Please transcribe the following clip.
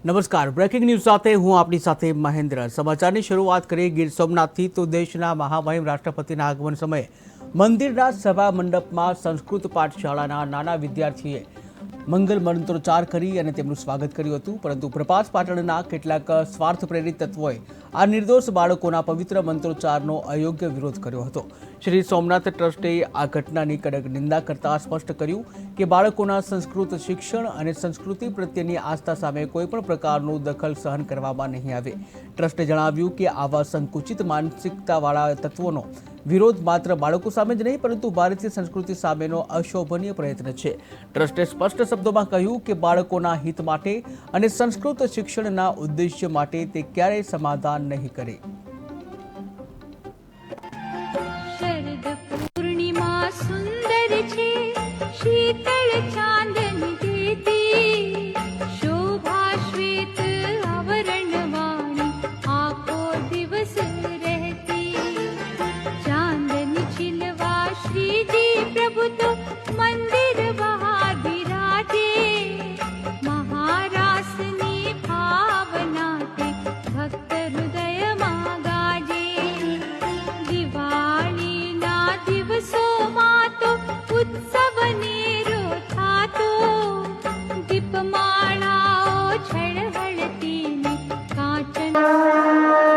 નમસ્કાર, breaking news સાથે હું આપની સાથે મહેન્દ્ર। સમાચારની શરૂઆત કરીએ ગીર સોમનાથથી। તો દેશના મહામહિમ રાષ્ટ્રપતિના આગમન સમયે મંદિરના સભા મંડપમાં સંસ્કૃત પાઠશાળાના નાના વિદ્યાર્થીએ મંગલ મંત્રોચ્ચાર કરી અને તેમનું સ્વાગત કર્યું હતું। પરંતુ પ્રભાસ પાટણના કેટલાક સ્વાર્થ પ્રેરિત તત્વોએ આ નિર્દોષ બાળકોના પવિત્ર મંત્રોચ્ચારનો અયોગ્ય વિરોધ કર્યો હતો। શ્રી સોમનાથ ટ્રસ્ટે આ ઘટનાની કડક નિંદા કરતા સ્પષ્ટ કર્યું કે બાળકોના સંસ્કૃત શિક્ષણ અને સંસ્કૃતિ પ્રત્યેની આસ્થા સામે કોઈપણ પ્રકારનું દખલ સહન કરવામાં નહીં આવે। ટ્રસ્ટે જણાવ્યું કે આવા સંકુચિત માનસિકતાવાળા તત્વોનો વિરોધ માત્ર બાળકો સામે જ નહીં પરંતુ ભારતીય સંસ્કૃતિ સામેનો અશોભનીય પ્રયત્ન છે। ટ્રસ્ટે સ્પષ્ટ શબ્દોમાં કહ્યું કે બાળકોના હિત માટે અને સંસ્કૃત શિક્ષણના ઉદ્દેશ્ય માટે તે ક્યારેય સમાધાન નહીં કરે। शरद पूर्णिमा सुंदर छे, शीतल चांदनी देती, शोभा श्वेत आवरण वाणी आखो दिवस रहती, चांदनी छिलवा श्रीजी प्रभु तो मंदिर बहार विराजे, महारासनी भावना ते भक्त हृदय માં ગાજે। દિવાળીના દિવસોમાં તો ઉત્સવ નેરો થાતો, દીપમાળાઓ ઝળહળતી ને કાચના